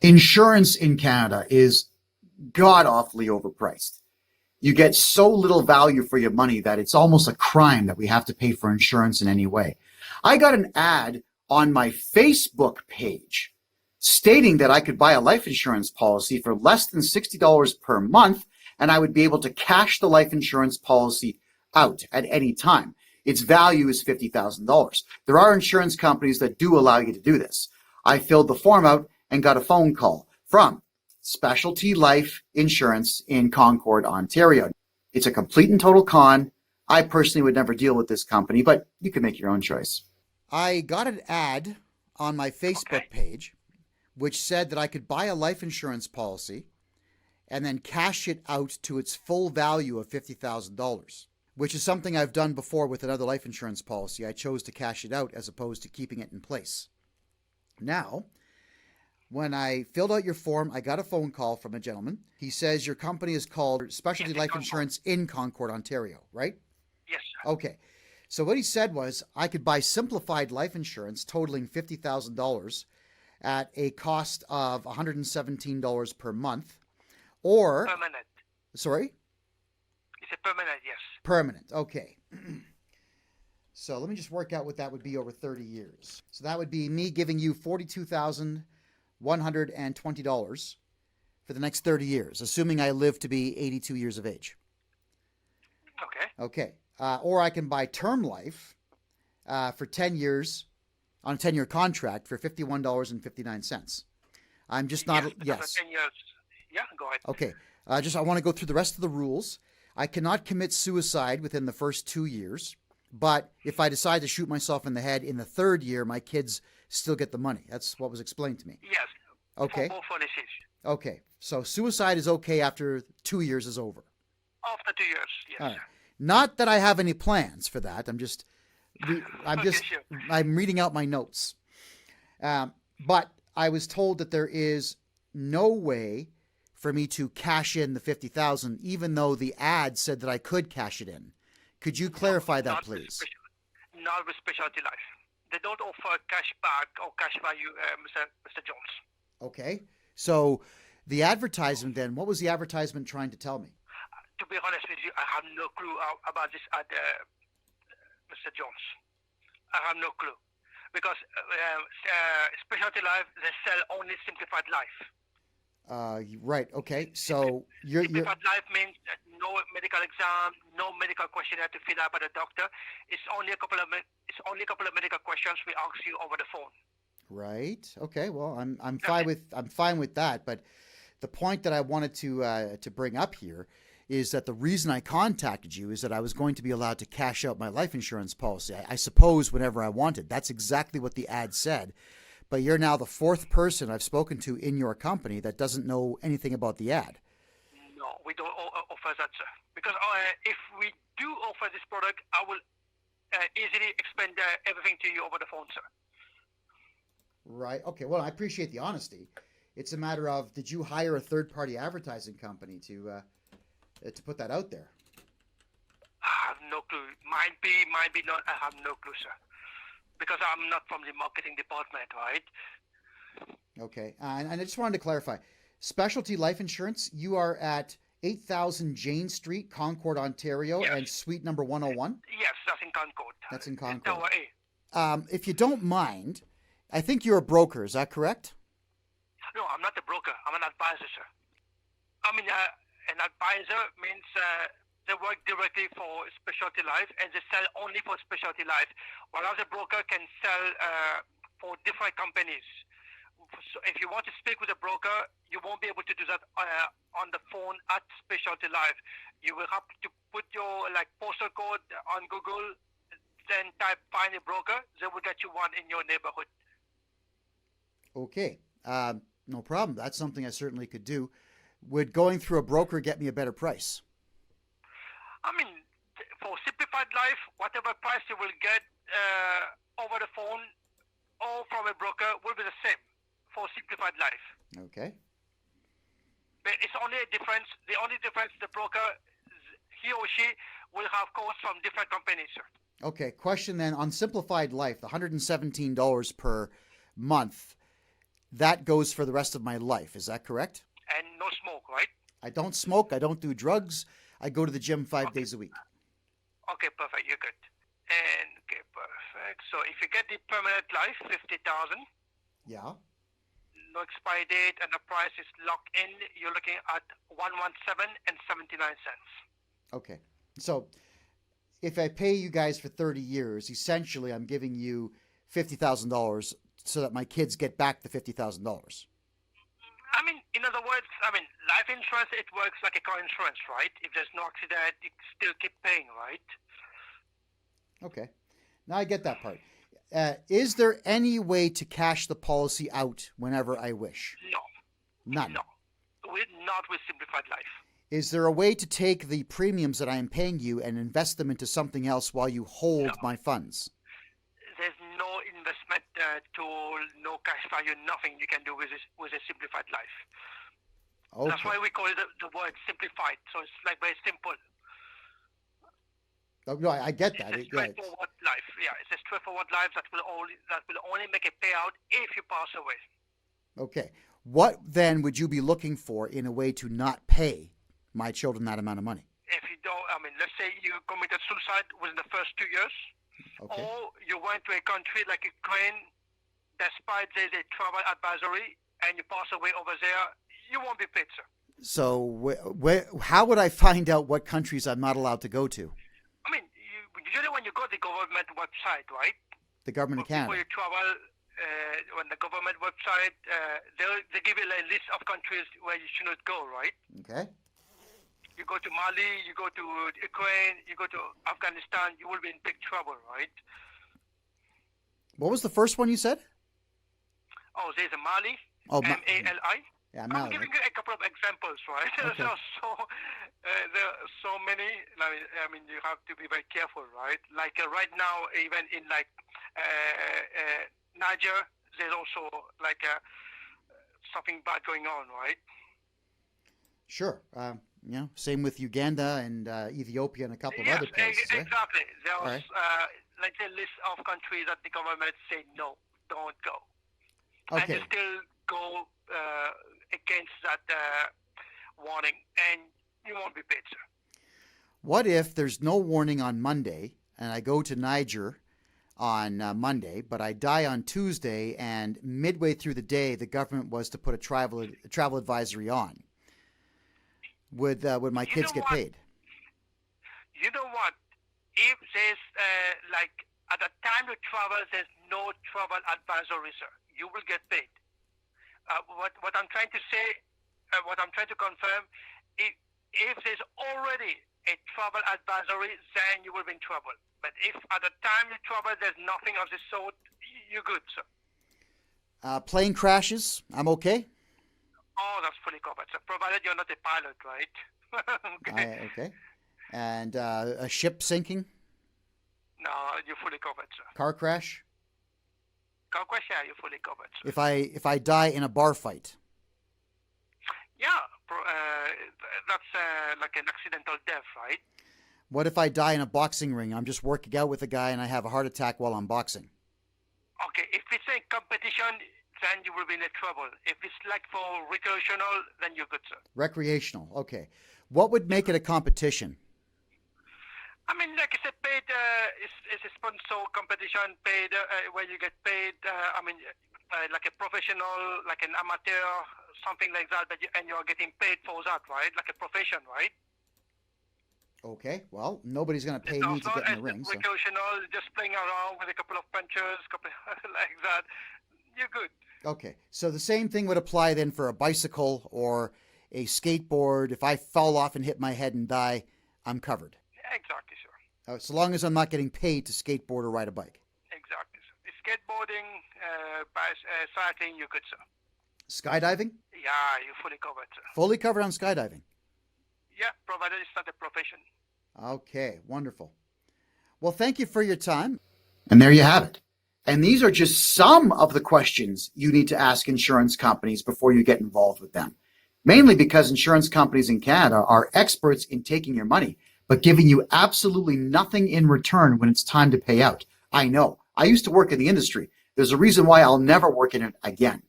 Insurance in Canada is god awfully overpriced. You get so little value for your money that it's almost a crime that we have to pay for insurance in any way. I got an ad on my Facebook page stating that I could buy a life insurance policy for less than $60 per month, and I would be able to cash the life insurance policy out at any time. Its value is $50,000. There are insurance companies that do allow you to do this. I filled the form out and got a phone call from Specialty Life Insurance in Concord, Ontario. It's a complete and total con. I personally would never deal with this company, but you can make your own choice. I got an ad on my Facebook page which said that I could buy a life insurance policy and then cash it out to its full value of $50,000, which is something I've done before with another life insurance policy. I chose to cash it out as opposed to keeping it in place. Now, when I filled out your form, I got a phone call from a gentleman. He says your company is called Specialty Life Insurance in Concord, Ontario, right? Yes, sir. Okay. So what he said was I could buy simplified life insurance totaling $50,000 at a cost of $117 per month, or... Permanent. Sorry? It's a permanent, yes. Permanent, okay. So let me just work out what that would be over 30 years. So that would be me giving you $42,120 for the next 30 years, assuming I live to be 82 years of age. Okay. Okay. Or I can buy term life for 10 years on a 10-year contract for $51.59. I'm just not... Yes. 10 years. Yeah, go ahead. Okay. I want to go through the rest of the rules. I cannot commit suicide within the first 2 years, but if I decide to shoot myself in the head in the third year, my kids still get the money. That's what was explained to me. Yes. Okay. For both policies. Okay. So suicide is okay after 2 years is over. After 2 years, yes. All right. Not that I have any plans for that. I'm Sure. I'm reading out my notes. But I was told that there is no way for me to cash in the $50,000, even though the ad said that I could cash it in. Could you clarify that, please? Not with Specialty Life. They don't offer cash back or cash value, Mr. Jones. Okay. So the advertisement then, what was the advertisement trying to tell me? To be honest with you, I have no clue about this ad, Mr. Jones. I have no clue. Because Specialty Life, they sell only simplified life. Right. Okay. So simplified life means no medical exam, no medical questionnaire to fill out by the doctor. It's only a couple of medical questions we ask you over the phone. Right. Okay. Well, I'm fine with that. But the point that I wanted to bring up here is that the reason I contacted you is that I was going to be allowed to cash out my life insurance policy. I suppose whenever I wanted. That's exactly what the ad said. But you're now the fourth person I've spoken to in your company that doesn't know anything about the ad. No, we don't offer that, sir. Because if we do offer this product, I will easily explain everything to you over the phone, sir. Right. Okay. Well, I appreciate the honesty. It's a matter of, did you hire a third-party advertising company to put that out there? I have no clue. Might be not. I have no clue, sir. Because I'm not from the marketing department, right? Okay. And I just wanted to clarify. Specialty Life Insurance, you are at 8000 Jane Street, Concord, Ontario, yes. And suite number 101? Yes, that's in Concord. That's in Concord. Tower A. If you don't mind, I think you're a broker. Is that correct? No, I'm not a broker. I'm an advisor, sir. I mean, an advisor means they work directly for Specialty Life and they sell only for Specialty Life, whereas a broker can sell for different companies. So if you want to speak with a broker, you won't be able to do that on the phone at Specialty Life. You will have to put your postal code on Google, then type find a broker. They will get you one in your neighborhood. Okay. No problem. That's something I certainly could do. Would going through a broker get me a better price? I mean, for simplified life, whatever price you will get over the phone or from a broker will be the same for simplified life. Okay. But it's only a difference. The only difference, the broker, he or she will have quotes from different companies, sir. Okay. Question then on simplified life, the $117 per month. that goes for the rest of my life. Is that correct? And no smoke, right? I don't smoke. I don't do drugs. I go to the gym 5 days a week. Okay, perfect. You're good. And okay, perfect. So if you get the permanent life, 50,000, Yeah. no expiry date, and the price is locked in, you're looking at 117 and 79 cents. Okay. So if I pay you guys for 30 years, essentially I'm giving you $50,000 so that my kids get back the $50,000. I mean, in other words, life insurance, it works like a car insurance, right? If there's no accident, you still keep paying, right? Okay. Now I get that part. Is there any way to cash the policy out whenever I wish? No. None. No. Not with Simplified Life. Is there a way to take the premiums that I am paying you and invest them into something else while you hold my funds? There's no investment tool, no cash value, nothing you can do with a Simplified Life. Okay. That's why we call it the word simplified. So it's like very simple. Oh, no, I get that. It's a straightforward life. Yeah, it's a straightforward life that will only make a payout if you pass away. Okay. What then would you be looking for in a way to not pay my children that amount of money? If you don't, let's say you committed suicide within the first 2 years, Okay. or you went to a country like Ukraine, despite there's a travel advisory, and you pass away over there, you won't be paid, sir. So how would I find out what countries I'm not allowed to go to? Usually when you go to the government website, right? The government of Canada. Before you travel, on the government website, they give you a list of countries where you should not go, right? Okay. You go to Mali, you go to Ukraine, you go to Afghanistan, you will be in big trouble, right? What was the first one you said? Oh, there's a Mali, Oh, Mali. Yeah, I'm Mali. giving you a couple of examples, right? Okay. There are so many. You have to be very careful, right? Like right now, even in Niger, there's also something bad going on, right? Sure. Same with Uganda and Ethiopia and a couple of other places. Exactly. There was Right. a list of countries that the government said no, don't go, Okay. and you still go against that warning, and you won't be paid, sir. What if there's no warning on Monday and I go to Niger on Monday, but I die on Tuesday, and midway through the day the government was to put a travel advisory on? Would my kids get paid? You know what? If there's at the time you travel, there's no travel advisory, sir, you will get paid. What I'm trying to say, what I'm trying to confirm, if there's already a travel advisory, then you will be in trouble. But if at the time you travel, there's nothing of the sort, you're good, sir. Plane crashes, I'm okay? Oh, that's fully covered, sir, provided you're not a pilot, right? Okay. Okay. And a ship sinking? No, you're fully covered, sir. Car crash? Car crash, yeah, you're fully covered, sir. If I die in a bar fight? Yeah, that's like an accidental death, right? What if I die in a boxing ring? I'm just working out with a guy and I have a heart attack while I'm boxing. Okay, if it's a competition, then you will be in trouble. If it's like for recreational, then you're good, sir. Recreational, okay. What would make it a competition? Like it's a paid, it's a sponsor competition paid, where you get paid, like a professional, like an amateur, something like that, and you're getting paid for that, right? Like a profession, right? Okay, well, nobody's going to pay me to get in the ring. So. Recreational, just playing around with a couple of punches, like that, you're good. Okay, so the same thing would apply then for a bicycle or a skateboard. If I fall off and hit my head and die, I'm covered. Exactly, sir. So long as I'm not getting paid to skateboard or ride a bike. Exactly, sir. Skateboarding, cycling, you're good, sir. Skydiving? Yeah, you're fully covered, sir. Fully covered on skydiving? Yeah, provided it's not a profession. Okay, wonderful. Well, thank you for your time. And there you have it. And these are just some of the questions you need to ask insurance companies before you get involved with them. Mainly because insurance companies in Canada are experts in taking your money, but giving you absolutely nothing in return when it's time to pay out. I know. I used to work in the industry. There's a reason why I'll never work in it again.